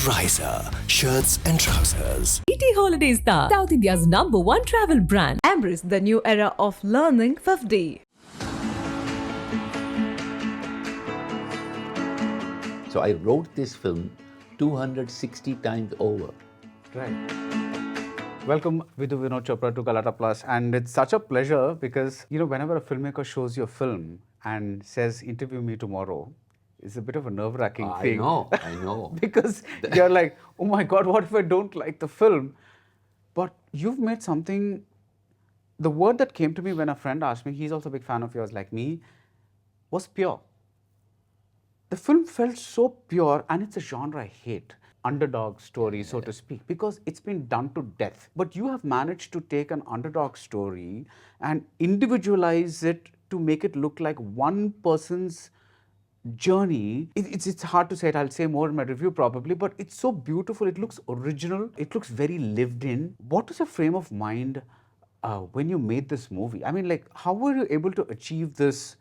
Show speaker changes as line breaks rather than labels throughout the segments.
riser, shirts and trousers.
ET Holidays Tha, South India's #1 travel brand.
Embrace the new era of learning FEFDY.
So I wrote this film 260 times over.
Right. Welcome, Vidhu Vinod Chopra to Galatta Plus, and it's such a pleasure because, whenever a filmmaker shows you a film and says, interview me tomorrow, it's a bit of a nerve-wracking thing.
I know.
Because you're like, oh my God, what if I don't like the film? But you've made something, the word that came to me when a friend asked me, he's also a big fan of yours like me, was pure. The film felt so pure, and it's a genre I hate. Underdog story, so to speak, because it's been done to death. But you have managed to take an underdog story and individualize it to make it look like one person's journey. It's hard to say it. I'll say more in my review probably, but it's so beautiful. It looks original. It looks very lived in. What was your frame of mind when you made this movie? I mean, how were you able to achieve this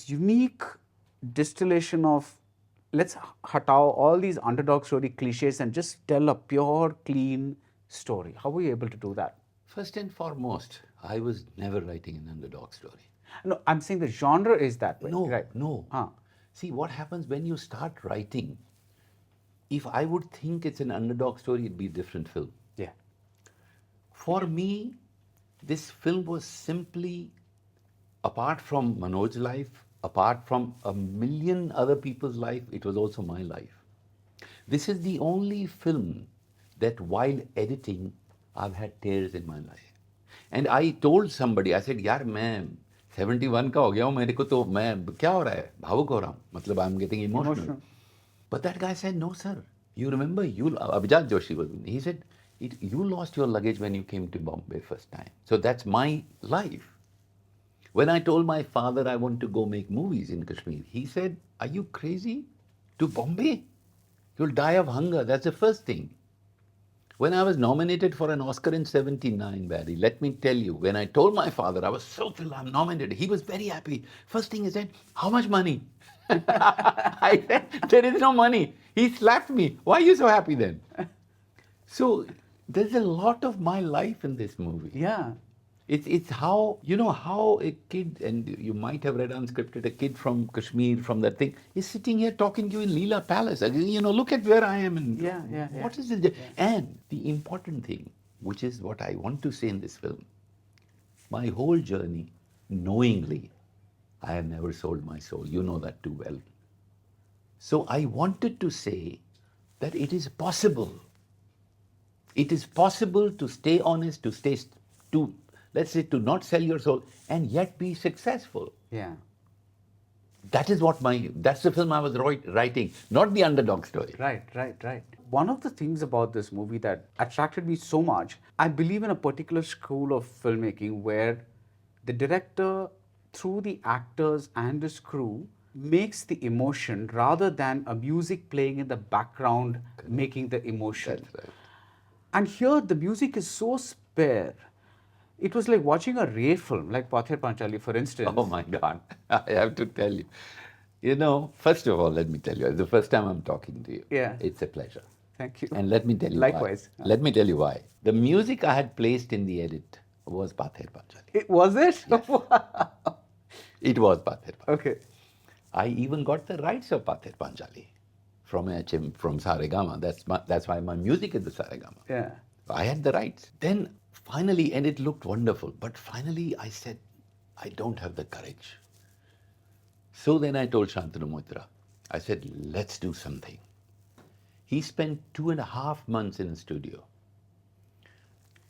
unique distillation of, let's hatao all these underdog story cliches and just tell a pure, clean story? How were you able to do that?
First and foremost, I was never writing an underdog story.
No, I'm saying the genre is that way.
No,
right?
no. See, what happens when you start writing, if I would think it's an underdog story, it'd be a different film.
Yeah.
For me, this film was simply, apart from Manoj's life, apart from a million other people's life, it was also my life. This is the only film that while editing, I've had tears in my life. And I told somebody, I said, yaar, main 71 ka ho gaya hu, mere ko to main kya ho raha hai? Bhavuk ho raha hu. Matlab, I'm getting emotional. But that guy said, no, sir. You remember, Abhijat Joshi was with me. He said, you lost your luggage when you came to Bombay first time. So that's my life. When I told my father I want to go make movies in Kashmir, he said, are you crazy? To Bombay? You'll die of hunger. That's the first thing. When I was nominated for an Oscar in '79, Barry, let me tell you, when I told my father I was so thrilled I'm nominated, he was very happy. First thing he said, how much money? I said, there is no money. He slapped me. Why are you so happy then? So there's a lot of my life in this movie.
Yeah.
It's how, how a kid, and you might have read Unscripted, a kid from Kashmir, from that thing, is sitting here talking to you in Leela Palace. Look at where I am. And what is it? Yeah. And the important thing, which is what I want to say in this film, my whole journey, knowingly, I have never sold my soul. You know that too well. So I wanted to say that it is possible. It is possible to stay honest, let's say, to not sell your soul and yet be successful.
Yeah.
That's the film I was writing, not the underdog story.
Right. One of the things about this movie that attracted me so much, I believe in a particular school of filmmaking where the director, through the actors and his crew, makes the emotion rather than a music playing in the background making the emotion.
That's right.
And here the music is so spare. It was like watching a Ray film, like Pather Panchali, for instance.
Oh my God, I have to tell you. First of all, let me tell you, it's the first time I'm talking to you.
Yeah.
It's a pleasure.
Thank you.
And let me tell you
Likewise.
why. Let me tell you why. The music I had placed in the edit was Pather Panchali.
Was it?
Yes. It was Pather Panchali.
Okay.
I even got the rights of Pather Panchali from Saregama. That's why my music is the Saregama.
Yeah.
I had the rights. Then finally, and it looked wonderful, but finally I said, I don't have the courage. So then I told Shantanu Moitra, I said, let's do something. He spent 2.5 months in the studio.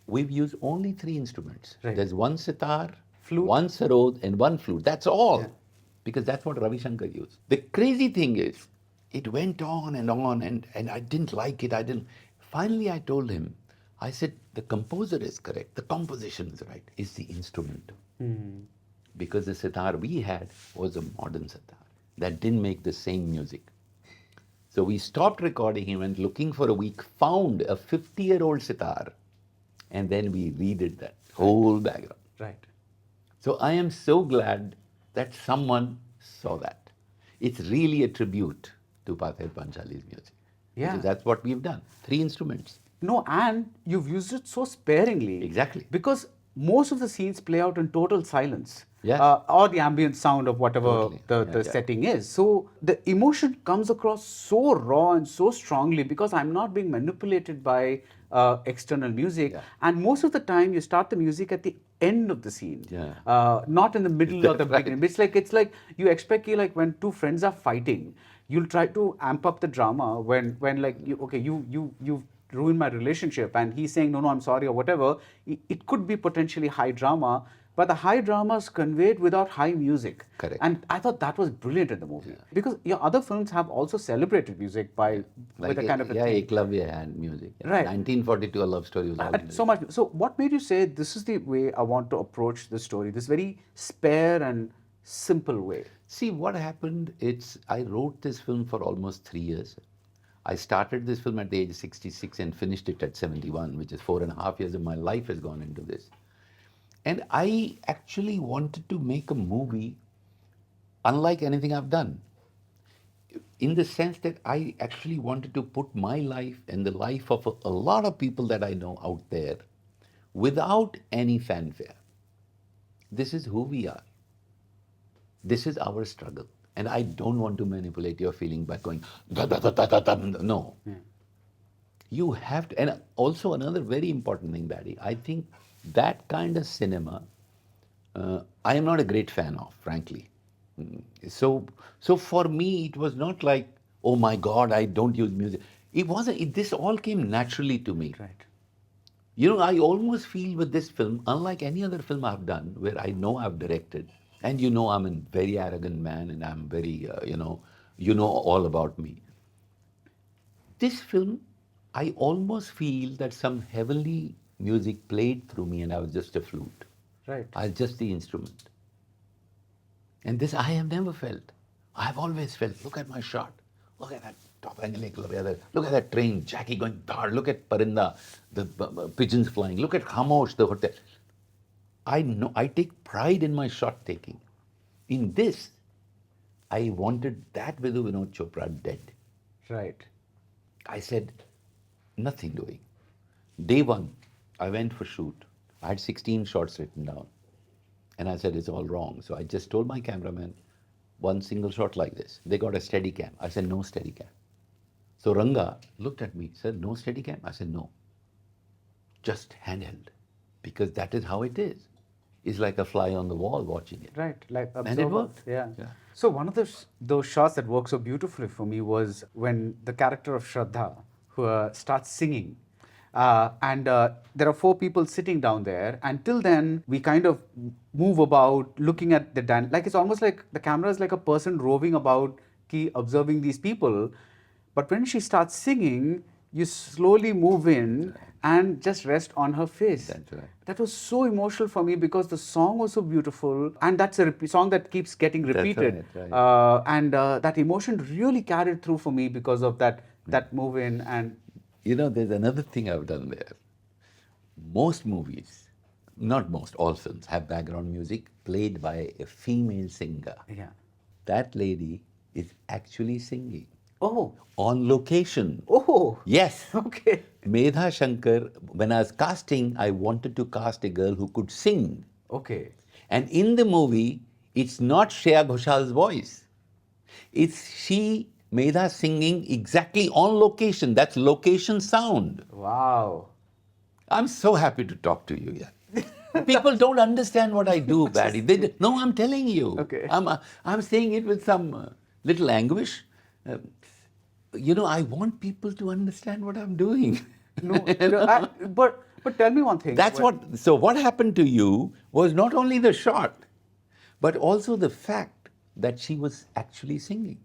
We've used only 3 instruments.
Right.
There's one sitar,
Flute.
one sarod, and one flute. That's all.
Yeah.
Because that's what Ravi Shankar used. The crazy thing is, it went on, and I didn't like it. Finally, I told him, I said, the composer is correct, the composition is right, it's the instrument. Because the sitar we had was a modern sitar that didn't make the same music. So we stopped recording, he went looking for a week, found a 50-year-old sitar, and then we redid that whole background.
Right.
So I am so glad that someone saw that. It's really a tribute to Pather Panchali's music.
Yeah.
Because that's what we've done. 3 instruments.
No, and you've used it so sparingly.
Exactly.
Because most of the scenes play out in total silence.
Yes.
Or the ambient sound of whatever
Totally.
the
Yeah.
setting is. So the emotion comes across so raw and so strongly because I'm not being manipulated by external music.
Yeah.
And most of the time, you start the music at the end of the scene,
Yeah.
not in the middle or the
Right.
beginning. It's like you expect like when two friends are fighting, you'll try to amp up the drama when like you've ruined my relationship and he's saying no I'm sorry or whatever. It could be potentially high drama, but the high drama is conveyed without high music.
Correct.
And I thought that was brilliant in the movie because your other films have also celebrated music with a kind of a thing.
Eklavya had music.
Right.
1942, A Love Story was all
So much. So what made you say this is the way I want to approach the story? This very spare and simple way.
See, what happened, I wrote this film for almost 3 years. I started this film at the age of 66 and finished it at 71, which is 4.5 years of my life has gone into this. And I actually wanted to make a movie unlike anything I've done. In the sense that I actually wanted to put my life and the life of a lot of people that I know out there without any fanfare. This is who we are. This is our struggle. And I don't want to manipulate your feeling by going, da, da, da, da, da, da. No.
Yeah.
You have to, and also another very important thing, Daddy, I think that kind of cinema, I am not a great fan of, frankly. So for me, it was not like, oh my God, I don't use music. It wasn't, this all came naturally to me.
Right.
You know, I almost feel with this film, unlike any other film I've done, where I know I've directed, and you know I'm a very arrogant man and I'm very, you know all about me. This film, I almost feel that some heavenly music played through me and I was just a flute.
Right.
I was just the instrument. And this I have never felt. I have always felt, look at my shot. Look at that top angle, look at that train, Jackie going hard. Look at Parinda, the pigeons flying. Look at Khamosh, the hotel. I know, I take pride in my shot taking. In this, I wanted that Vidhu Vinod Chopra dead.
Right.
I said, nothing doing. Day one, I went for shoot. I had 16 shots written down. And I said, it's all wrong. So I just told my cameraman, one single shot like this. They got a steady cam. I said, no steady cam. So Ranga looked at me, said, no steady cam? I said, no. Just handheld. Because that is how it is. It's like a fly on the wall watching it.
Right, like
And it
observer.
worked.
Yeah.
Yeah.
So one of those shots that worked so beautifully for me was when the character of Shraddha who starts singing. And there are 4 people sitting down there. Until then, we kind of move about, looking at the dance. Like it's almost like the camera is like a person roving about, observing these people. But when she starts singing, you slowly move in and just rest on her face.
That's right.
That was so emotional for me because the song was so beautiful, and that's a song that keeps getting repeated.
That's right.
And that emotion really carried through for me because of that move in. And
You know, there's another thing I've done there. Most movies, not most, all films have background music played by a female singer.
yeah.
That lady is actually singing
Oh.
on location.
Oh.
Yes.
Okay.
Medha Shankar, when I was casting, I wanted to cast a girl who could sing.
Okay.
And in the movie, it's not Shreya Ghoshal's voice. It's she, Medha, singing exactly on location. That's location sound.
Wow.
I'm so happy to talk to you. Yeah. People don't understand what I do, Barry. No, I'm telling you.
Okay.
I'm saying it with some little anguish. You know, I want people to understand what I'm doing.
No, but tell me one thing.
So what happened to you was not only the shot, but also the fact that she was actually singing.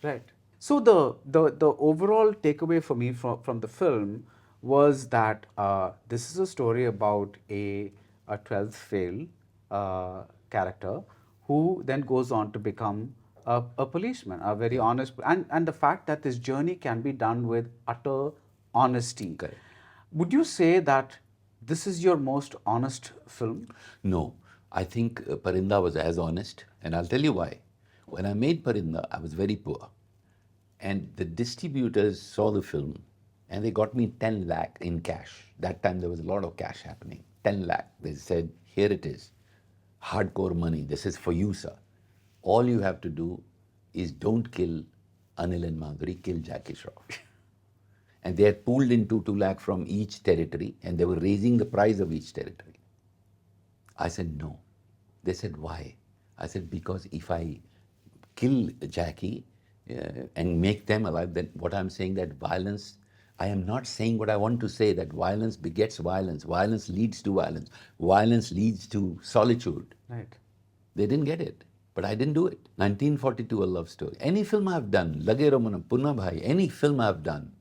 Right. So the overall takeaway for me from the film was that this is a story about a 12th fail character who then goes on to become a policeman, a very honest, and the fact that this journey can be done with utter honesty.
Correct.
Would you say that this is your most honest film?
No, I think Parinda was as honest, and I'll tell you why. When I made Parinda, I was very poor. And the distributors saw the film and they got me 10 lakh in cash. That time there was a lot of cash happening. 10 lakh. They said, here it is. Hardcore money. This is for you, sir. All you have to do is don't kill Anil and Madhuri, kill Jackie Shroff. And they had pooled into 2 lakh from each territory and they were raising the price of each territory. I said, no. They said, why? I said, because if I kill Jackie and make them alive, then what I'm saying that violence, I am not saying what I want to say, that violence begets violence. Violence leads to violence. Violence leads to solitude.
Right.
They didn't get it, but I didn't do it. 1942, A Love Story. Any film I've done, Lage Ramana, Punna Bhai, any film I've done,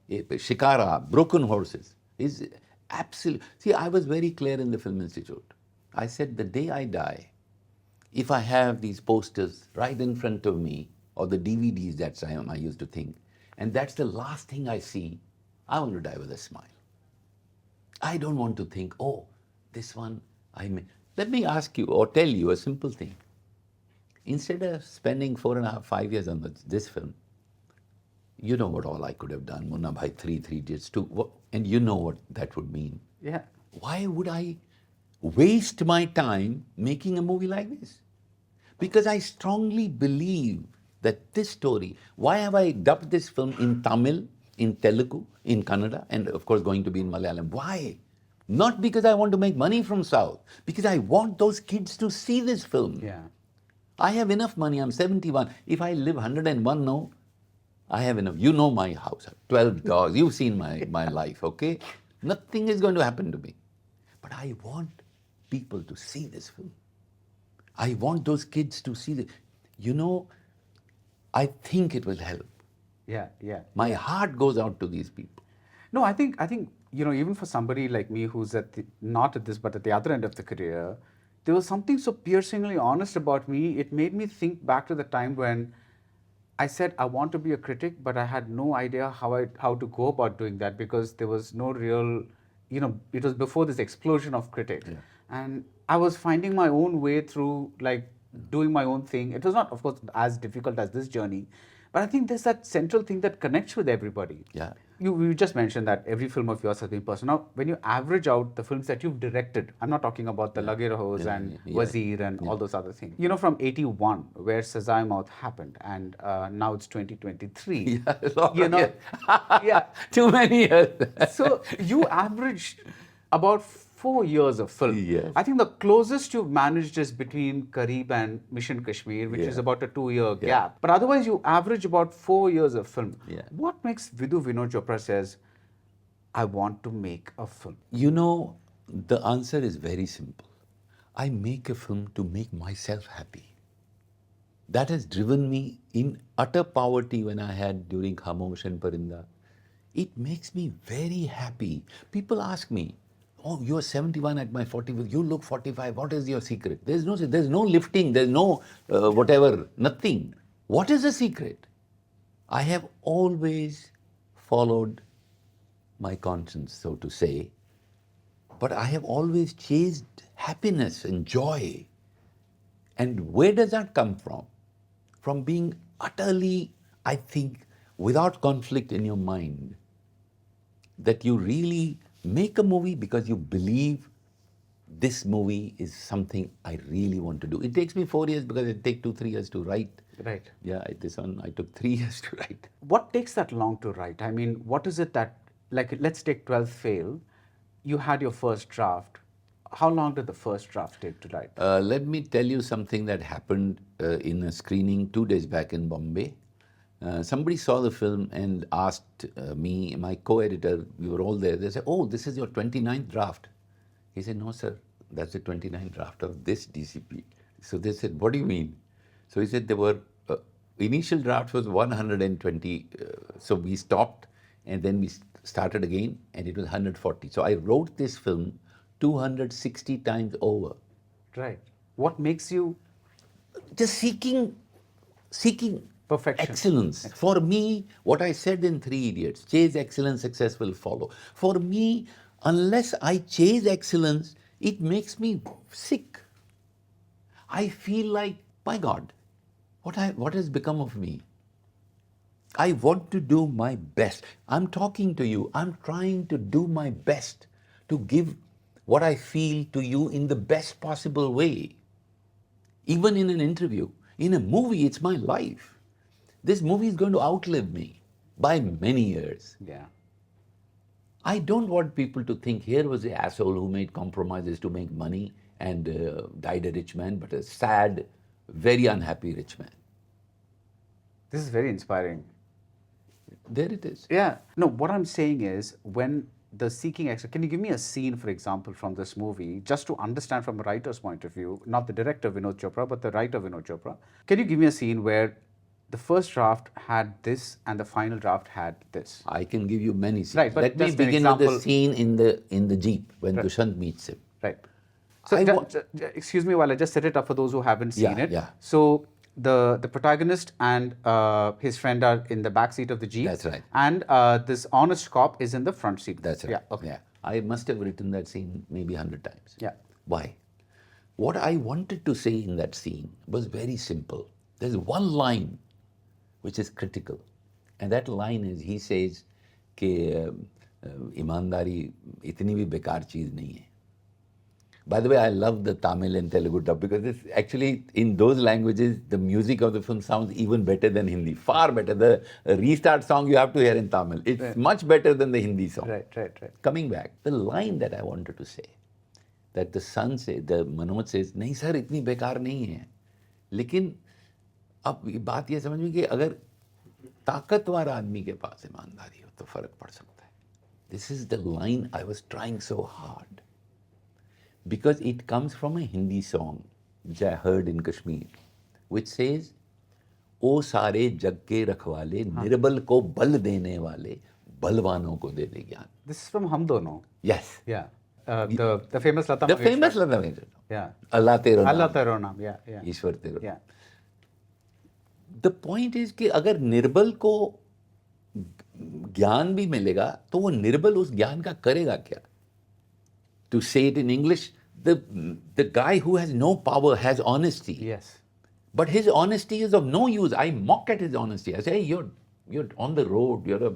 Shikara, Broken Horses, is absolute. See, I was very clear in the Film Institute. I said, the day I die, if I have these posters right in front of me, or the DVDs that I used to think, and that's the last thing I see, I want to die with a smile. I don't want to think, oh, this one, Let me ask you or tell you a simple thing. Instead of spending 4.5, 5 years on this film, you know what all I could have done, Munna Bhai 3, 3 Idiots 2, and you know what that would mean.
Yeah.
Why would I waste my time making a movie like this? Because I strongly believe that this story, why have I dubbed this film in Tamil, in Telugu, in Kannada, and of course going to be in Malayalam? Why? Not because I want to make money from South, because I want those kids to see this film.
Yeah.
I have enough money, I'm 71. If I live 101 now, I have enough. You know my house, 12 dogs, you've seen my life, okay? Nothing is going to happen to me. But I want people to see this film. I want those kids to see this. You know, I think it will help.
Yeah, yeah.
My heart goes out to these people.
No, I think even for somebody like me who's not at this but at the other end of the career, there was something so piercingly honest about me. It made me think back to the time when I said I want to be a critic, but I had no idea how to go about doing that because there was no real, it was before this explosion of critics.
Yeah.
And I was finding my own way through doing my own thing. It was not, of course, as difficult as this journey, but I think there's that central thing that connects with everybody.
Yeah.
You just mentioned that every film of yours has been personal. Now, when you average out the films that you've directed, I'm not talking about the Lage Raho and Wazir and all those other things. From 81, where Sazai Maut happened, and now it's 2023.
Yeah,
Yeah.
Too many years.
So you averaged about 4 years of film.
Yes.
I think the closest you've managed is between Kareeb and Mission Kashmir, which is about a 2-year gap. But otherwise, you average about 4 years of film.
Yeah.
What makes Vidhu Vinod Chopra says, I want to make a film?
The answer is very simple. I make a film to make myself happy. That has driven me in utter poverty when I had during Khamosh and Parinda. It makes me very happy. People ask me, oh, you're 71 at my 40, you look 45, what is your secret? There's no lifting, there's no whatever, nothing. What is the secret? I have always followed my conscience, so to say, but I have always chased happiness and joy. And where does that come from? From being utterly, I think, without conflict in your mind, that you really make a movie because you believe this movie is something I really want to do. It takes me 4 years because it takes 2-3 years to write.
Right.
Yeah, this one I took 3 years to write.
What takes that long to write? I mean, what is it that, let's take 12 Fail. You had your first draft. How long did the first draft take to write?
Let me tell you something that happened in a screening 2 days back in Bombay. Somebody saw the film and asked me, my co-editor, we were all there, they said, oh, this is your 29th draft. He said, no, sir, that's the 29th draft of this DCP. So they said, what do you mean? So he said, there were, initial draft was 120, so we stopped and then we started again and it was 140. So I wrote this film 260 times over.
Right. What makes you...
Just seeking
Perfection.
excellence. For me, what I said in 3 Idiots, chase excellence, success will follow. For me, unless I chase excellence, it makes me sick. I feel like, my God, what has become of me? I want to do my best. I'm talking to you. I'm trying to do my best to give what I feel to you in the best possible way. Even in an interview, in a movie, it's my life. This movie is going to outlive me by many years.
Yeah.
I don't want people to think here was the asshole who made compromises to make money and died a rich man, but a sad, very unhappy rich man.
This is very inspiring.
There it is.
Yeah. No, what I'm saying is when the seeking extra, can you give me a scene, for example, from this movie, just to understand from a writer's point of view, not the director Vinod Chopra, but the writer Vinod Chopra. Can you give me a scene where the first draft had this and the final draft had this?
I can give you many scenes.
Right, but
Let me
just an
begin with the
example.
scene in the jeep when Dushant meets him.
Right. So, excuse me while I just set it up for those who haven't seen
Yeah,
it.
yeah.
So, the protagonist and his friend are in the back seat of the jeep.
That's right.
And this honest cop is in the front seat.
That's right.
Yeah. Okay.
Yeah. I must have written that scene maybe 100 times.
Yeah.
Why? What I wanted to say in that scene was very simple. There's one line which is critical. And that line is, he says, कि ईमानदारी इतनी भी बेकार चीज़ नहीं है. By the way, I love the Tamil and Telugu dub because it's actually in those languages, the music of the film sounds even better than Hindi. Far better. The restart song you have to hear in Tamil. It's much better than the Hindi song.
Right.
Coming back, the line that I wanted to say, that the son says, the Manoj says, नहीं sir इतनी बेकार नहीं है. लेकिन अब बात ये समझ में कि अगर ताकतवर आदमी के पास ईमानदारी हो तो फर्क पड़ सकता है. This is the line I was trying so hard. Because it comes from a Hindi song which I heard in Kashmir, which says, ओ सारे जग के रखवाले निर्बल को बल देने वाले बलवानों को दे दे ज्ञान.
This is from Hum Dono.
Yes.
Yeah. The famous Lata
The
Mangeshkar.
famous Lata Mangeshkar.
Yeah.
Allah Tero Naam.
Allah Tero Naam. Yeah.
ईश्वर तेरो.
Yeah.
The point is कि अगर निर्बल को ज्ञान भी मिलेगा तो वो निर्बल उस ज्ञान का करेगा क्या? To say it in English, the guy who has no power has honesty.
Yes.
But his honesty is of no use. I mock at his honesty. I say, hey, you're on the road, you're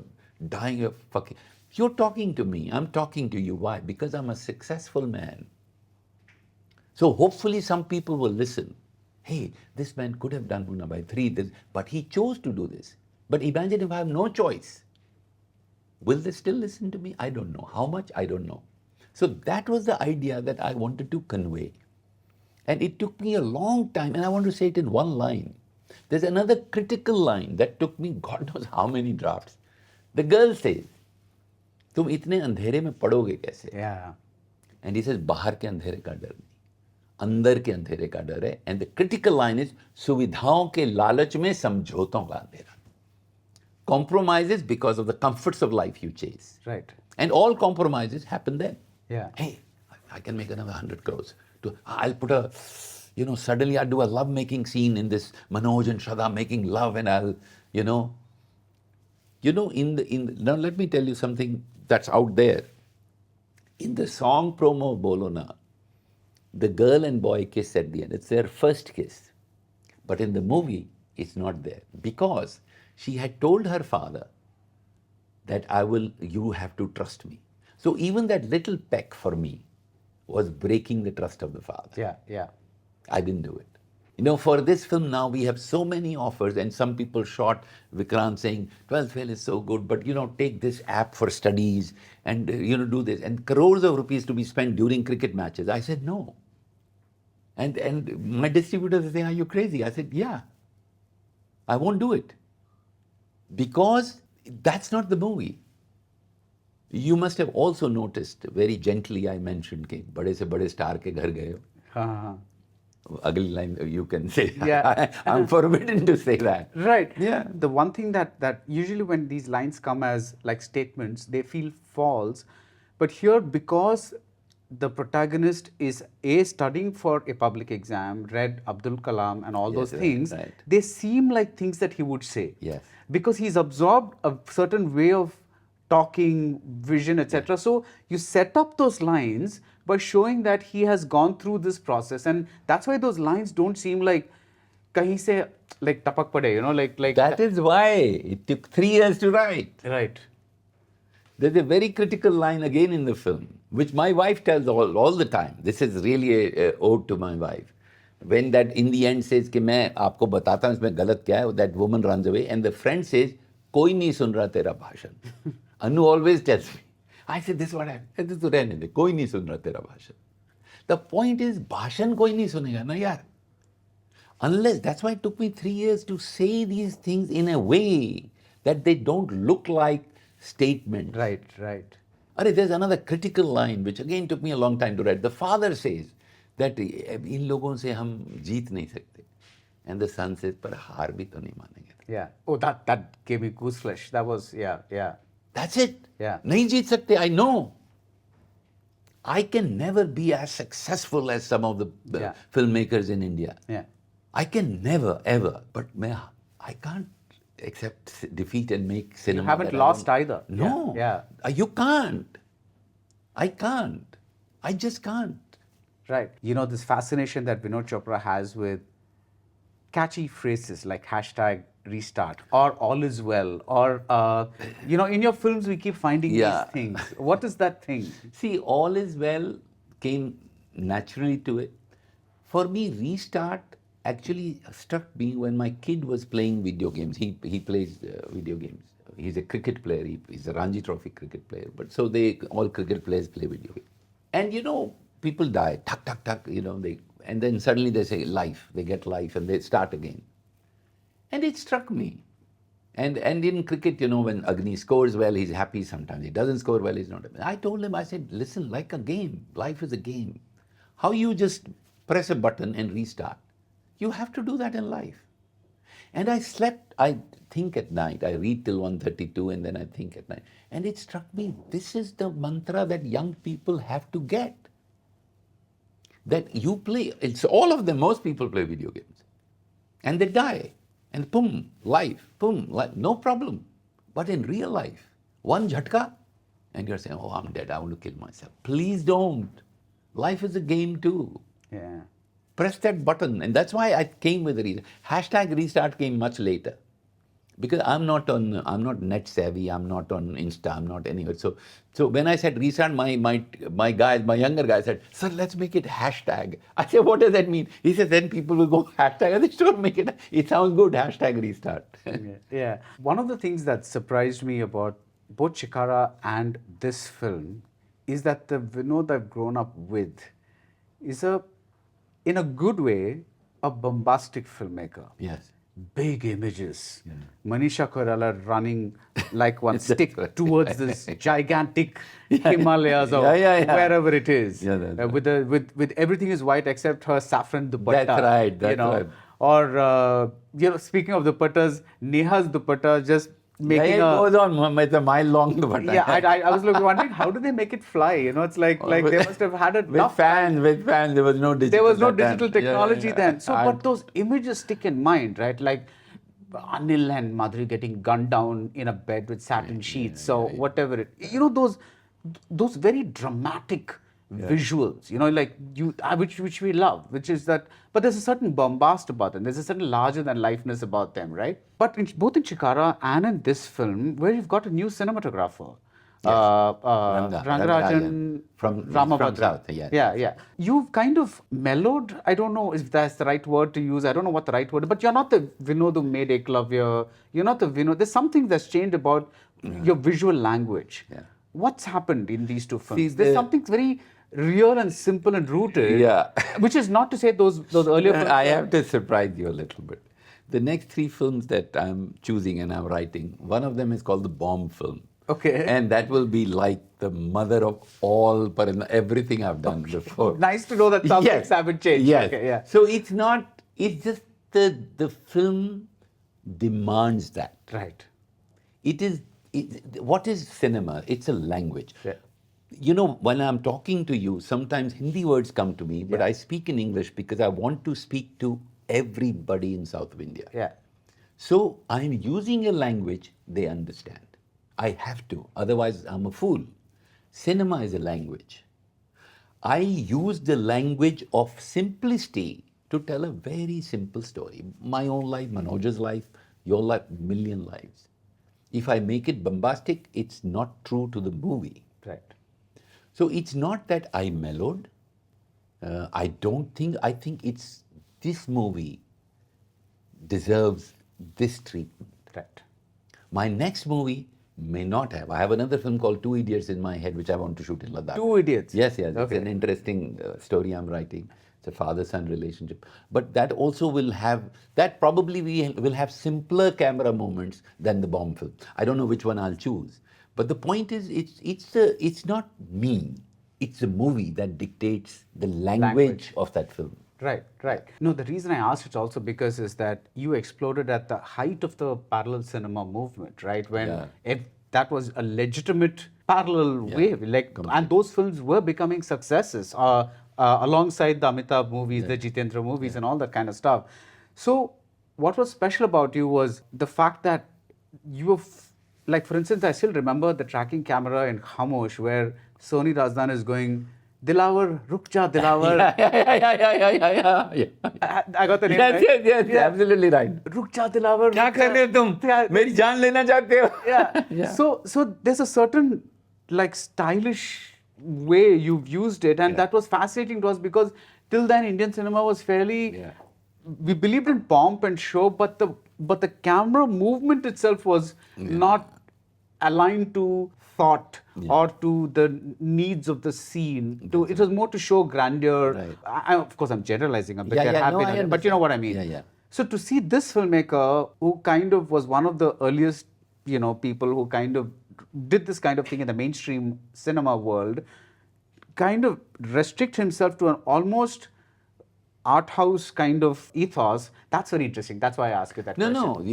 dying, you're fucking. You're talking to me. I'm talking to you. Why? Because I'm a successful man. So hopefully some people will listen. Hey, this man could have done Pune by 3, but he chose to do this. But imagine if I have no choice. Will they still listen to me? I don't know. How much? I don't know. So that was the idea that I wanted to convey. And it took me a long time, and I want to say it in one line. There's another critical line that took me God knows how many drafts. The girl says, तुम इतने अंधेरे में पड़ोगे कैसे?
Yeah.
And he says, बाहर के अंधेरे का डर नहीं, अंदर के अंधेरे का डर है. And the critical line is, सुविधाओं के लालच में समझौतों का अंधेरा. Compromises because of the comforts of life you chase.
Right.
And all compromises happen then.
Yeah.
Hey, I can make another 100 crores. I'll put a, suddenly I'll do a love-making scene in this Manoj and Shraddha making love, and I'll, now let me tell you something that's out there. In the song promo Bolo Na, the girl and boy kiss at the end. It's their first kiss. But in the movie, it's not there. Because she had told her father that you have to trust me. So even that little peck for me was breaking the trust of the father.
Yeah.
I didn't do it. For this film now, we have so many offers, and some people shot Vikrant saying, 12th fail is so good, but, take this app for studies and, do this. And crores of rupees to be spent during cricket matches. I said, no. And my distributors are saying, are you crazy? I said, yeah. I won't do it. Because that's not the movie. You must have also noticed, very gently I mentioned, कि बड़े से बड़े star के घर गए हो. Ugly line, you can say.
Yeah.
I'm forbidden to say that.
Right.
Yeah.
The one thing that usually when these lines come as like statements, they feel false. But here, because the protagonist is studying for a public exam, read Abdul Kalam and all those things,
right.
They seem like things that he would say.
Yes.
Because he's absorbed a certain way of talking, vision, etc. So you set up those lines by showing that he has gone through this process, and that's why those lines don't seem like kahin se like tapak pade, you know, like
That is why it took 3 years to write.
right.
There's a very critical line again in the film, which my wife tells all the time. This is really a ode to my wife. When that in the end says कि मैं आपको बताता हूँ इसमें गलत क्या है, that woman runs away and the friend says कोई नहीं सुन रहा तेरा भाषण. Anu always tells me. I said this is what I said तो रहने दे, कोई नहीं सुन रहा तेरा भाषण. The point is भाषण कोई नहीं सुनेगा ना यार. Unless, that's why it took me 3 years to say these things in a way that they don't look like statements.
Right, right.
There's another critical line which again took me a long time to write. The father says that इन लोगों से हम जीत नहीं सकते. And the son says, पर हार भी तो नहीं मानेंगे.
Yeah. Oh, that gave me gooseflesh. That was, yeah.
That's it.
Yeah.
नहीं जीत सकते, I know. I can never be as successful as some of the
Yeah.
filmmakers in India.
Yeah.
I can never, ever, but I can't accept defeat and make cinema.
You haven't
that I
lost
want.
either.
No.
Yeah.
You can't. I can't. I just can't.
Right. You know, this fascination that Vinod Chopra has with catchy phrases like hashtag restart or all is well or, you know, in your films we keep finding
Yeah.
these things. What is that thing?
See, all is well came naturally to it. For me, restart actually struck me when my kid was playing video games. He plays video games. He's a cricket player. He's a Ranji Trophy cricket player. But so all cricket players play video games. And you know, people die, tuck, you know, and then suddenly they say life. They get life and they start again. And it struck me. And in cricket, you know, when Agni scores well, he's happy. Sometimes he doesn't score well, he's not happy. I told him, I said, listen, like a game. Life is a game. How you just press a button and restart. You have to do that in life. And I slept, I think at night. I read till 1:32 and then I think at night. And it struck me, this is the mantra that young people have to get. That you play, it's all of them, most people play video games. And they die. And boom, life, no problem. But in real life, one jhatka, and you're saying, oh, I'm dead, I want to kill myself. Please don't. Life is a game too.
Yeah.
Press that button. And that's why I came with the reason. Hashtag restart came much later. Because I'm not net savvy, I'm not on Insta, I'm not anywhere. So when I said restart, my younger guy said, sir, let's make it hashtag. I said, what does that mean? He said, then people will go hashtag. I said, sure, make it sounds good, hashtag restart.
Yeah. One of the things that surprised me about both Chikara and this film is that the Vinod I've grown up with is in a good way, a bombastic filmmaker.
Yes.
Big images. Yeah. Manisha Koirala running like one stick towards this gigantic Himalayas or wherever it is.
Yeah,
with everything is white except her saffron dupatta.
That's right.
You know?
Right.
Or you know, speaking of dupattas, Neha's dupatta just making
it goes on. It's a mile long dupatta.
Yeah, I was wondering how do they make it fly? You know, it's like they must have had a
with fans. There was no digital.
There was no digital technology
yeah.
then. So, but those images stick in mind, right? Like Anil and Madhuri getting gunned down in a bed with satin sheets. So whatever you know, those very dramatic visuals. You know, like which we love, which is that. But there's a certain bombast about them. There's a certain larger than lifeness about them, right? But both in Chikara and in this film, where you've got a new cinematographer.
Yes.
Rangarajan
from
Ramabhadra.
South, yes.
Yeah. You've kind of mellowed, I don't know if that's the right word to use, I don't know what the right word is, but you're not the Vinod who made Eklavya, you're not the Vinod, there's something that's changed about your visual language.
Yeah.
What's happened in these two films?
See,
there's something very real and simple and rooted, which is not to say those earlier films.
I have to surprise you a little bit. The next 3 films that I'm choosing and I'm writing, one of them is called the Bomb film.
Okay.
And that will be like the mother of all, everything I've done before.
Nice to know that some things haven't changed.
Yes.
Okay, yeah.
So it's just the film demands that.
Right.
What is cinema? It's a language.
Yeah.
You know, when I'm talking to you, sometimes Hindi words come to me, but I speak in English because I want to speak to everybody in South of India.
Yeah.
So I'm using a language they understand. I have to, otherwise I'm a fool. Cinema is a language. I use the language of simplicity to tell a very simple story. My own life, Manoj's life, your life, million lives. If I make it bombastic, it's not true to the movie.
Right.
So it's not that I mellowed. I think it's this movie deserves this treatment.
Right.
My next movie may not have. I have another film called Two Idiots in my head, which I want to shoot in Ladakh.
Two Idiots?
Yes. It's
Okay.
an interesting story I'm writing. It's a father-son relationship. But that also will have, that probably will have simpler camera moments than the bomb film. I don't know which one I'll choose. But the point is, it's not me. It's the movie that dictates the language of that film.
Right, right. No, the reason I asked it also because is that you exploded at the height of the parallel cinema movement, right? When that was a legitimate parallel wave, and those films were becoming successes alongside the Amitabh movies, the Jitendra movies, and all that kind of stuff. So, what was special about you was the fact that you were, like, for instance, I still remember the tracking camera in Khamosh where Soni Razdan is going, Dilawar, Ruk Ja Dilawar.
Yeah.
I got the name right?
Yes, absolutely right.
Ruk Ja Dilawar.
क्या कर रहे हो तुम? मेरी जान लेना चाहते हो?
Yeah. So there's a certain like stylish way you've used it, and that was fascinating to us because till then Indian cinema was fairly. We believed in pomp and show, but the camera movement itself was not aligned to thought or to the needs of the scene. It was more to show grandeur.
Right.
Of course, I'm generalizing a bit.
I
But you know what I mean.
Yeah.
So to see this filmmaker, who kind of was one of the earliest, people who kind of did this kind of thing in the mainstream cinema world, kind of restrict himself to an almost art house kind of ethos, that's very interesting. That's why I asked you that question.
No.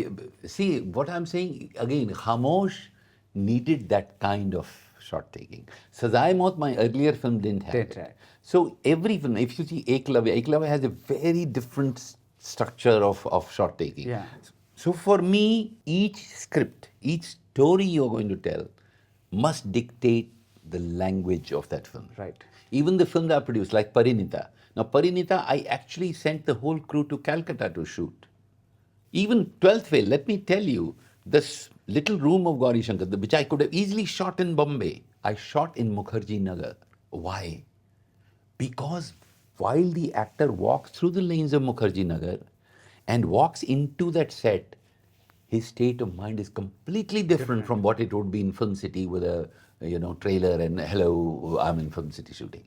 See, what I'm saying, again, Khamosh needed that kind of shot taking. Sazai Maut, my earlier film, didn't have it.
Right.
So every film, if you see Eklavya has a very different structure of shot taking.
Yeah.
So for me, each script, each story you're going to tell must dictate the language of that film.
Right.
Even the film that I produced, like Parinita. Now, Parinita, I actually sent the whole crew to Calcutta to shoot. Even 12th Fail, let me tell you, this little room of Gauri Shankar, which I could have easily shot in Bombay, I shot in Mukherjee Nagar. Why? Because while the actor walks through the lanes of Mukherjee Nagar and walks into that set, his state of mind is completely different from what it would be in Film City with a trailer and hello, I'm in Film City shooting.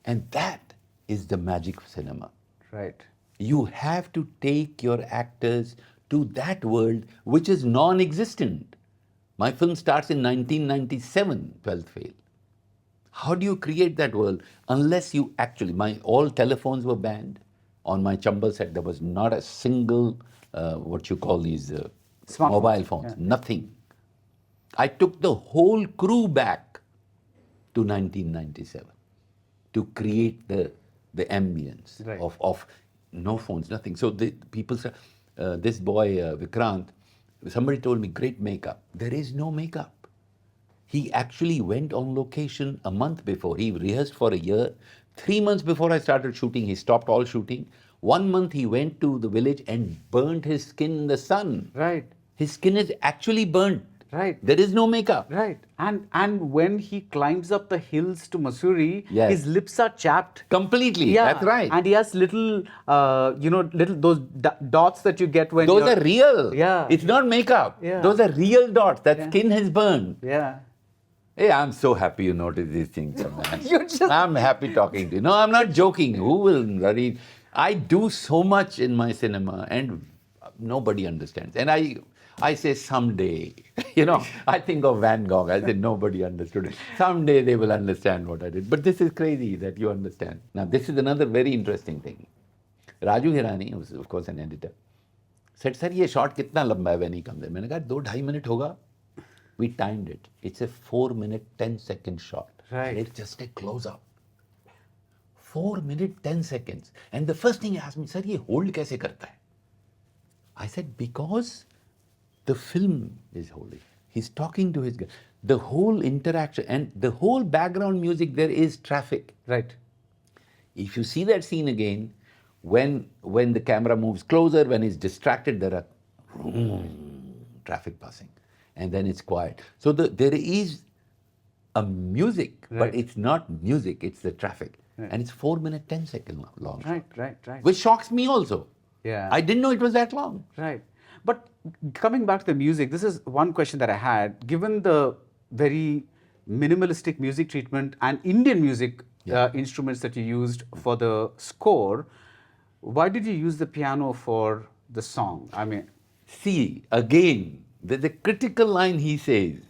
And that is the magic of cinema.
Right.
You have to take your actors to that world which is non-existent. My film starts in 1997, 12th Fail. How do you create that world unless you actually, all telephones were banned. On my Chambal set, there was not a single, what you call these mobile phones, nothing. I took the whole crew back to 1997 to create the ambience of no phones, nothing. So the people said, this boy, Vikrant, somebody told me, great makeup. There is no makeup. He actually went on location a month before. He rehearsed for a year. 3 months before I started shooting, he stopped all shooting. 1 month he went to the village and burnt his skin in the sun.
Right.
His skin is actually burnt.
Right.
There is no makeup.
Right. And when he climbs up the hills to Mussoorie,
Yes.
his lips are chapped.
Completely.
Yeah.
That's right.
And he has little, little those dots that you get when
Those
you're-
are real.
Yeah.
It's not makeup.
Yeah.
Those are real dots. That skin has burned.
Yeah.
Hey, I'm so happy you notice these things, man.
You're just-
I'm happy talking to you. No, I'm not joking. Who will worry? I do so much in my cinema and nobody understands. And I say someday, I think of Van Gogh. I said nobody understood it. Someday they will understand what I did. But this is crazy that you understand. Now, this is another very interesting thing. Raju Hirani, who is of course an editor, said, sir, ये shot कितना लंबा है when he comes there? मैंने कहा 2-2.5 minutes होगा. We timed it. It's a 4-minute, 10-second shot.
Right.
It's just a close-up. 4 minutes, 10 seconds. And the first thing he asked me, sir, ये hold कैसे करता है? I said, because the film is holding. He's talking to his guy. The whole interaction and the whole background music there is traffic.
Right.
If you see that scene again, when the camera moves closer, when he's distracted, there are traffic passing, and then it's quiet. So there is a music, but
Right.
it's not music, it's the traffic.
Right.
And it's 4 minute, 10-second long.
Right, right, right.
Which shocks me also.
Yeah.
I didn't know it was that long.
Right. But coming back to the music, this is one question that I had. Given the very minimalistic music treatment and Indian music instruments that you used for the score, why did you use the piano for the song? I mean,
See, again, there's a critical line he says,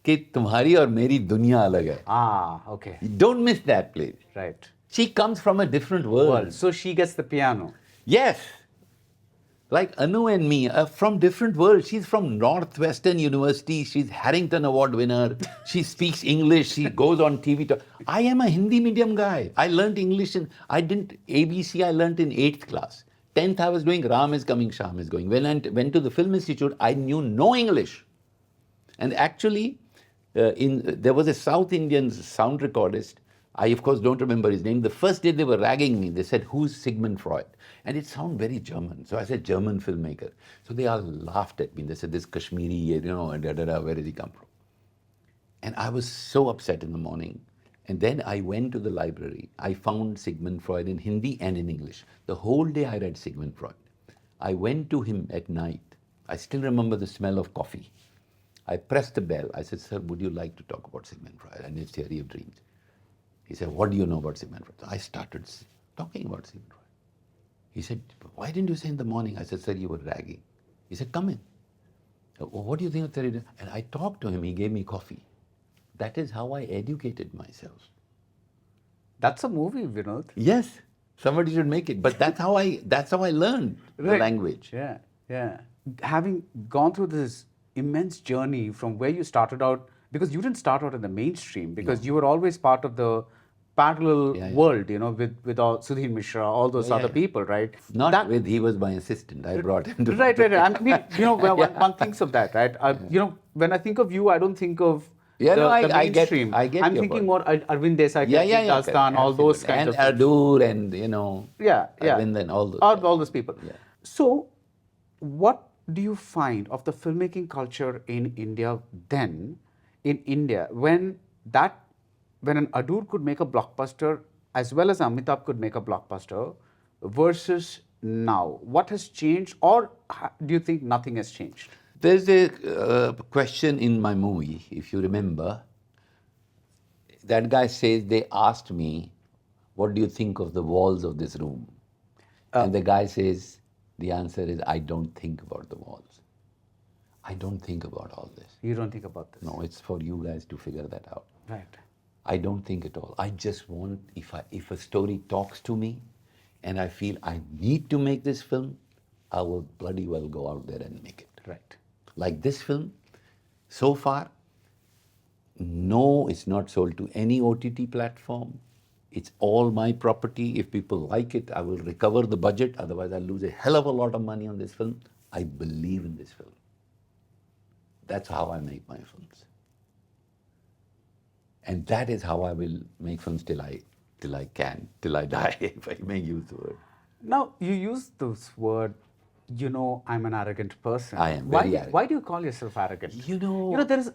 कि तुम्हारी और मेरी दुनिया अलग है.
okay.
Don't miss that, please.
Right.
She comes from a different world.
Well, so she gets the piano.
Yes. Like Anu and me are from different worlds. She's from Northwestern University. She's Harrington Award winner. She speaks English. She goes on TV. I am a Hindi medium guy. I learnt English I didn't ABC. I learnt in 8th class. 10th I was doing Ram is coming, Sham is going. When I went to the Film Institute, I knew no English. And actually, there was a South Indian sound recordist. I, of course, don't remember his name. The first day they were ragging me. They said, who's Sigmund Freud? And it sounded very German. So I said, German filmmaker. So they all laughed at me. They said, this Kashmiri, where does he come from? And I was so upset in the morning. And then I went to the library. I found Sigmund Freud in Hindi and in English. The whole day I read Sigmund Freud. I went to him at night. I still remember the smell of coffee. I pressed the bell. I said, sir, would you like to talk about Sigmund Freud and his theory of dreams? He said, what do you know about Sigmund Freud? So I started talking about Sigmund Freud. He said, why didn't you say in the morning? I said, sir, you were ragging. He said, come in. What do you think of theory? And I talked to him. He gave me coffee. That is how I educated myself.
That's a movie, Vinod.
Yes, somebody should make it. But that's how I learned the language.
Yeah, yeah. Having gone through this immense journey from where you started out, because you didn't start out in the mainstream, because you were always part of the parallel world, with all Sudhir Mishra, all those other people, right?
He was my assistant. I brought him to
Right. I mean, one thinks of that, right? When I think of you, I don't think of the mainstream.
I get
I'm
your
thinking
point.
more Arvind Desai, Dastan, all those kinds of
things. And Ardur and,
Arvind
and all those.
All those people.
Yeah.
So, what do you find of the filmmaking culture in India then, in India, when an Adur could make a blockbuster as well as Amitabh could make a blockbuster versus now? What has changed, or do you think nothing has changed?
There's a question in my movie, if you remember. That guy says, they asked me, what do you think of the walls of this room? And the guy says, the answer is, I don't think about the walls. I don't think about all this.
You don't think about this?
No, it's for you guys to figure that out.
Right.
I don't think at all. I just want, if a story talks to me and I feel I need to make this film, I will bloody well go out there and make it.
Right.
Like this film, so far, no, it's not sold to any OTT platform. It's all my property. If people like it, I will recover the budget. Otherwise, I'll lose a hell of a lot of money on this film. I believe in this film. That's how I make my films. And that is how I will make films till I can, till I die, if I may use the word.
Now, you use this word, I'm an arrogant person.
I am very arrogant.
Why do you call yourself arrogant? There is.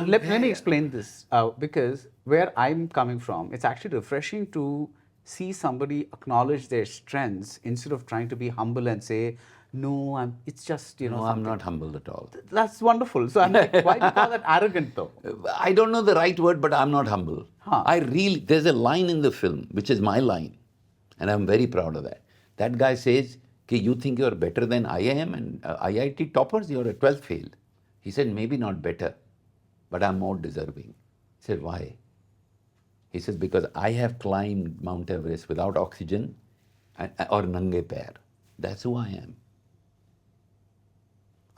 Let me explain this. Because where I'm coming from, it's actually refreshing to see somebody acknowledge their strengths instead of trying to be humble and say, no, it's just,
No, I'm not humble at all.
That's wonderful. So I'm like, why do you call that arrogant though?
I don't know the right word, but I'm not humble. There's a line in the film, which is my line, and I'm very proud of that. That guy says, you think you're better than I am, and IIT toppers, you're a 12th failed. He said, maybe not better, but I'm more deserving. I said, why? He says, because I have climbed Mount Everest without oxygen or nange pair. That's who I am.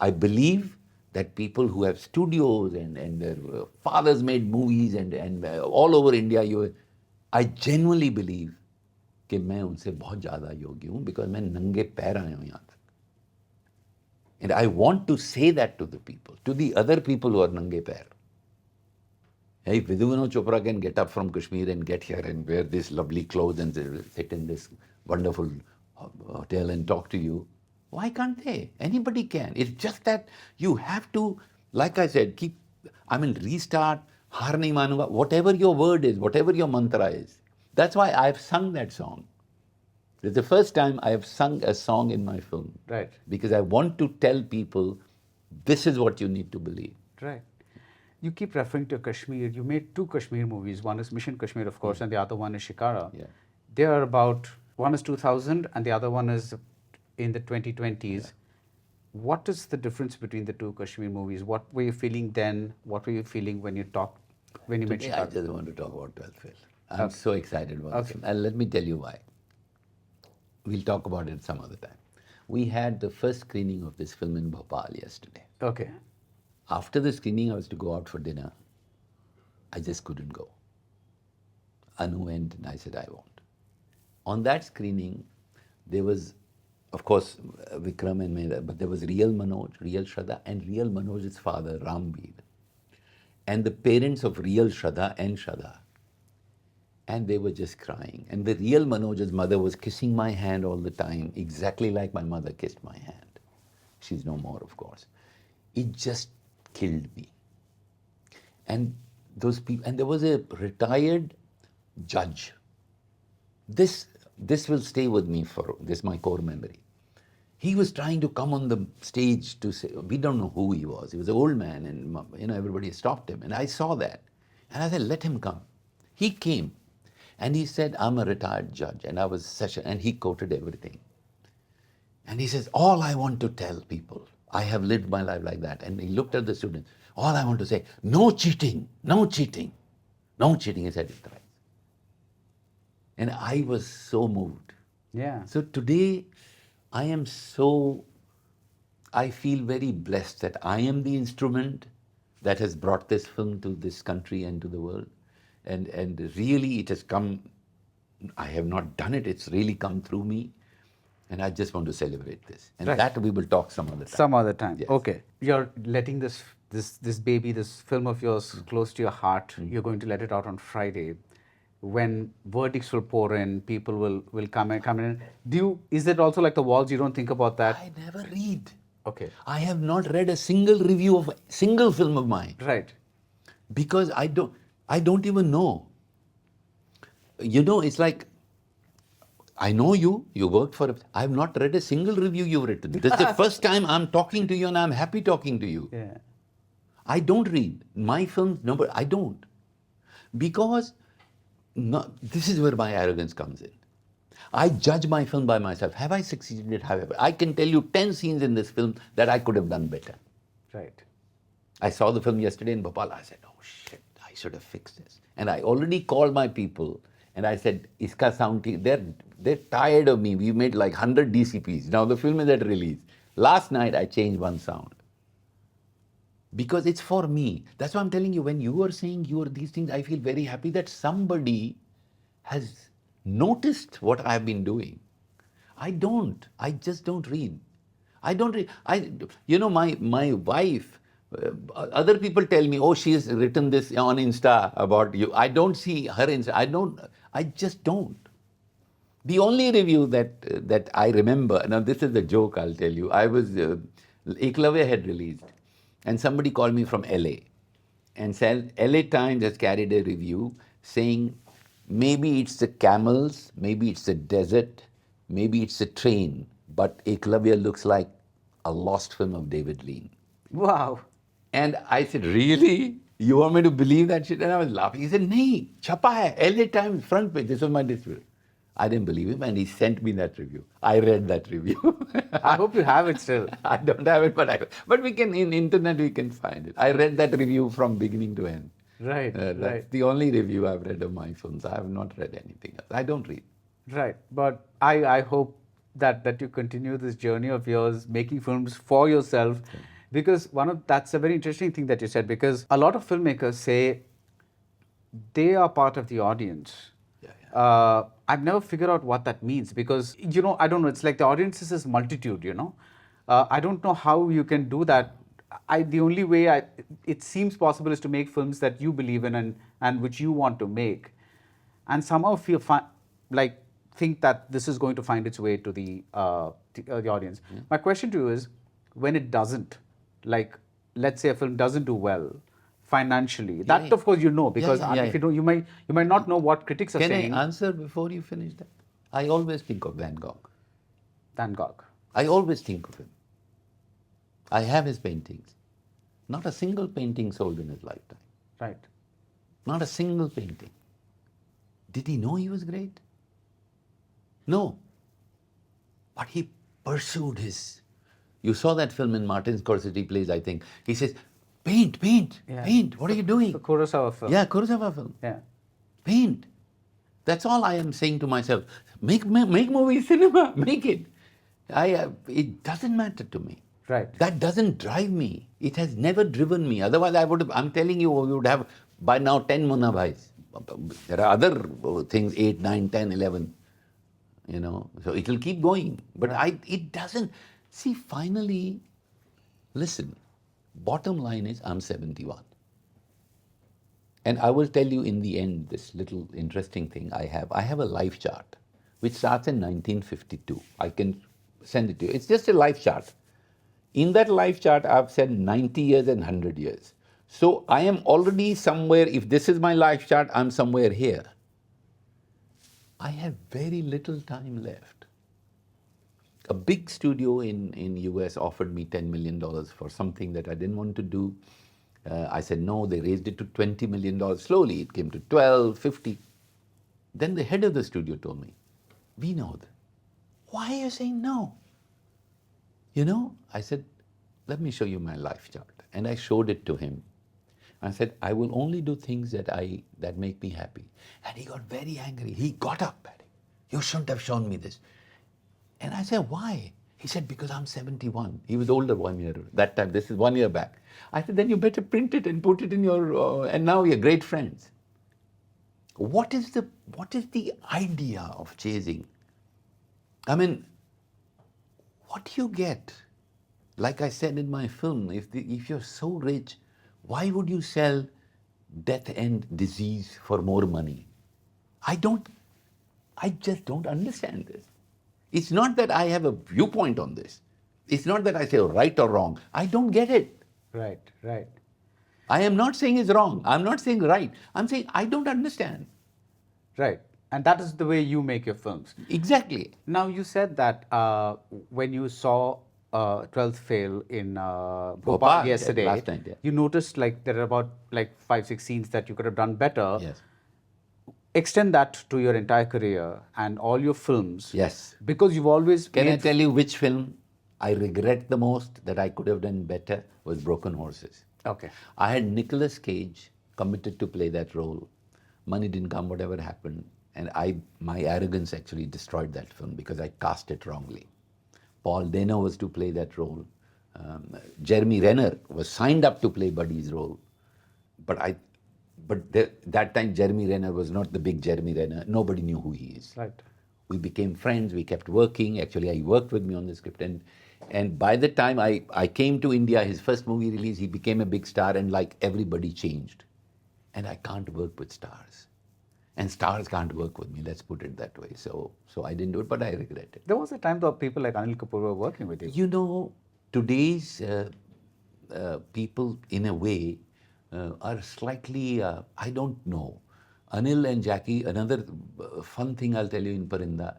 I believe that people who have studios and their fathers made movies and all over India, I genuinely believe कि मैं उनसे बहुत ज़्यादा योग्य हूँ because मैं नंगे पैर आया हूँ यहाँ तक. And I want to say that to the people, to the other people who are nange pair. Hey, Vidhu Vinod Chopra can get up from Kashmir and get here and wear these lovely clothes and sit in this wonderful hotel and talk to you. Why can't they? Anybody can. It's just that you have to, like I said, restart, har nahi manuga, whatever your word is, whatever your mantra is. That's why I've sung that song. It's the first time I have sung a song in my film.
Right.
Because I want to tell people, this is what you need to believe.
Right. You keep referring to Kashmir. You made 2 Kashmir movies. One is Mission Kashmir, of course, and the other one is Shikara.
Yeah.
They are about, one is 2000 and the other one is in the 2020s.
Yeah.
What is the difference between the 2 Kashmir movies? What were you feeling then? What were you feeling when you made
Today, I
Shikara?
just want to talk about 12th Fail. I'm
Okay.
so excited about
Okay.
this. And let me tell you why. We'll talk about it some other time. We had the first screening of this film in Bhopal yesterday.
Okay.
After the screening, I was to go out for dinner. I just couldn't go. Anu went and I said, I won't. On that screening, there was, of course, Vikram and Mehra, but there was real Manoj, real Shraddha, and real Manoj's father, Rambir, and the parents of real Shraddha and Shraddha. And they were just crying. And the real Manoj's mother was kissing my hand all the time, exactly like my mother kissed my hand. She's no more, of course. It just killed me. And those people, and there was a retired judge. This will stay with me for, this is my core memory. He was trying to come on the stage to say, we don't know who he was. He was an old man and everybody stopped him. And I saw that. And I said, let him come. He came. And he said, I'm a retired judge. And I was and he quoted everything. And he says, all I want to tell people, I have lived my life like that. And he looked at the students, all I want to say, no cheating, no cheating, no cheating. He said it thrice. And I was so moved.
Yeah.
So today, I feel very blessed that I am the instrument that has brought this film to this country and to the world. And really it has come, I have not done it, it's really come through me. And I just want to celebrate this. And
Right.
that we will talk some other time.
Some other time.
Yes.
Okay. You're letting this baby, this film of yours close to your heart. You're going to let it out on Friday. When verdicts will pour in, people will come in. Is it also like The Walls? You don't think about that?
I never read.
Okay.
I have not read a single review of a single film of mine.
Right.
Because I don't even know. You know, it's like, I know you worked for it. I have not read a single review you've written. This is the first time I'm talking to you and I'm happy talking to you.
Yeah.
I don't read. My films, no, but I don't. Because this is where my arrogance comes in. I judge my film by myself. Have I succeeded? However, I can tell you 10 scenes in this film that I could have done better.
Right.
I saw the film yesterday in Bhopal. I said, oh shit, I should have fixed this. And I already called my people and I said, Iska sound, they're tired of me. We made like 100 DCPs. Now the film is at release. Last night I changed one sound. Because it's for me. That's why I'm telling you, when you are saying these things, I feel very happy that somebody has noticed what I've been doing. I don't. I just don't read. I don't read. My wife, other people tell me, oh, she has written this on Insta about you. I don't see her Insta. I just don't. The only review that I remember, now this is a joke, I'll tell you. I was, Eklavya had released, and somebody called me from LA and said, LA Times has carried a review saying, maybe it's the camels, maybe it's the desert, maybe it's the train, but Eklavya looks like a lost film of David Lean.
Wow.
And I said, really? You want me to believe that shit? And I was laughing. He said, nahi, chapa hai, LA Times front page. This was my distributor. I didn't believe him and he sent me that review. I read that review.
I hope you have it still.
I don't have it, but we can, in internet we can find it. I read that review from beginning to end.
Right,
That's
right.
the only review I've read of my films. I have not read anything else. I don't read.
Right. But I hope that you continue this journey of yours, making films for yourself. Okay. Because that's a very interesting thing that you said, because a lot of filmmakers say they are part of the audience.
Yeah.
I've never figured out what that means because, I don't know, it's like the audience is this multitude, I don't know how you can do that. The only way it seems possible is to make films that you believe in and which you want to make. And somehow think that this is going to find its way to the audience. My question to you is, when it doesn't, like let's say a film doesn't do well financially, that
yeah.
of course you know, because
Yeah,
if you don't, you might not know what critics are
Can
saying.
I answer before you finish that? I always think of Van Gogh.
Van Gogh.
I always think of him. I have his paintings. Not a single painting sold in his lifetime.
Right.
Not a single painting. Did he know he was great? No. But he pursued his. You saw that film in Martin Scorsese plays, I think. He says, paint, paint,
Yeah.
paint. What are you doing?
The Kurosawa film.
Yeah, Kurosawa film.
Yeah.
Paint. That's all I am saying to myself. Make movie cinema. Make it. It doesn't matter to me.
Right.
That doesn't drive me. It has never driven me. Otherwise, I'm telling you, we would have by now 10 Munna Bhais. There are other things, 8, 9, 10, 11. You know, so it will keep going. But it doesn't. See, finally, listen, bottom line is I'm 71. And I will tell you in the end this little interesting thing I have. I have a life chart which starts in 1952. I can send it to you. It's just a life chart. In that life chart, I've said 90 years and 100 years. So I am already somewhere, if this is my life chart, I'm somewhere here. I have very little time left. A big studio in US offered me $10 million for something that I didn't want to do. I said no, they raised it to $20 million. Slowly it came to 12, 50. Then the head of the studio told me, Vinod, why are you saying no? You know, I said, let me show you my life chart. And I showed it to him. I said, I will only do things that make me happy. And he got very angry. He got up, Paddy. You shouldn't have shown me this. And I said, why? He said, because I'm 71. He was older 1 year. That time, this is 1 year back. I said, then you better print it and put it in your, and now you're great friends. What is the idea of chasing? I mean, what do you get? Like I said in my film, if you're so rich, why would you sell death and disease for more money? I just don't understand this. It's not that I have a viewpoint on this. It's not that I say right or wrong. I don't get it.
Right, right.
I am not saying it's wrong. I'm not saying right. I'm saying I don't understand.
Right. And that is the way you make your films.
Exactly.
Now, you said that when you saw 12th Fail in Bhopal yesterday,
last night, yeah.
you noticed like there are about like 5-6 scenes that you could have done better.
Yes.
Extend that to your entire career and all your films.
Yes.
Because you've always
Can I tell you which film I regret the most that I could have done better was Broken Horses.
Okay.
I had Nicolas Cage committed to play that role. Money didn't come, whatever happened. And my arrogance actually destroyed that film because I cast it wrongly. Paul Dano was to play that role. Jeremy Renner was signed up to play Buddy's role. But that time Jeremy Renner was not the big Jeremy Renner. Nobody knew who he is.
Right.
We became friends. We kept working. Actually, he worked with me on the script. And by the time I came to India, his first movie release, he became a big star and like everybody changed. And I can't work with stars. And stars can't work with me, let's put it that way. So I didn't do it, but I regret it.
There was a time though people like Anil Kapoor were working with you.
You know, today's people, in a way, are slightly, I don't know. Anil and Jackie, another fun thing I'll tell you in Parinda,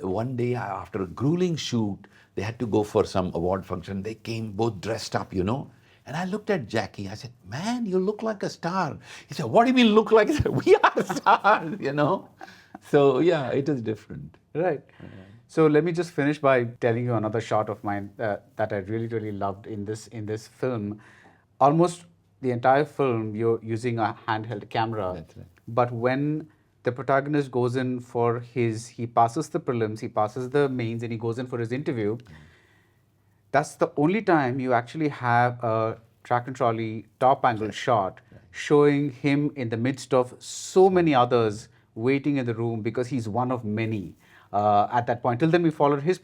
one day after a grueling shoot, they had to go for some award function. They came both dressed up, you know. And I looked at Jackie. I said, man, you look like a star. He said, what do you mean look like a star? We are stars, you know. So, yeah, it is different.
Right. So let me just finish by telling you another shot of mine that I really, really loved in this film. Almost the entire film, you're using a handheld camera.
That's right.
But when the protagonist goes in for he passes the prelims, he passes the mains, and he goes in for his interview, that's the only time you actually have a track and trolley top angle shot showing him in the midst of so many others waiting in the room because he's one of many at that point. Till then, we followed his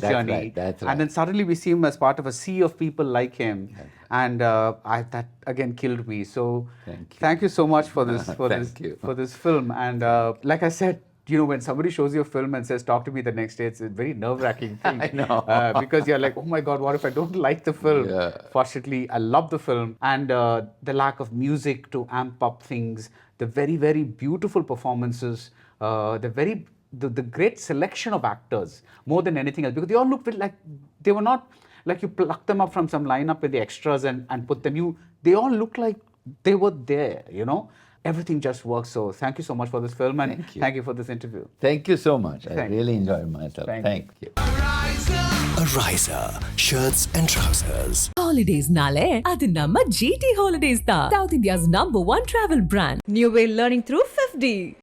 journey.
Right, that's right.
And then suddenly we see him as part of a sea of people like him.
That's right.
And that again killed me. So
Thank you.
thank you so much for this
Thank you.
for this film. And like I said, you know, when somebody shows you a film and says, talk to me the next day, it's a very nerve-wracking thing.
I know.
Because you're like, oh my God, what if I don't like the film?
Yeah.
Fortunately, I love the film. And the lack of music to amp up things, the very, very beautiful performances, the great selection of actors, more than anything else. Because they all looked like, they were not like you plucked them up from some lineup with the extras and put them, they all looked like they were there, you know. Everything just works. So thank you so much for this film, and thank you for this interview.
Thank you so much. I
Thank you.
really enjoyed myself.
Thank
you.
A riser, shirts and trousers.
Holidays nale, adi namma GT Holidays da. South India's #1 travel brand.
New way learning through FEFDY.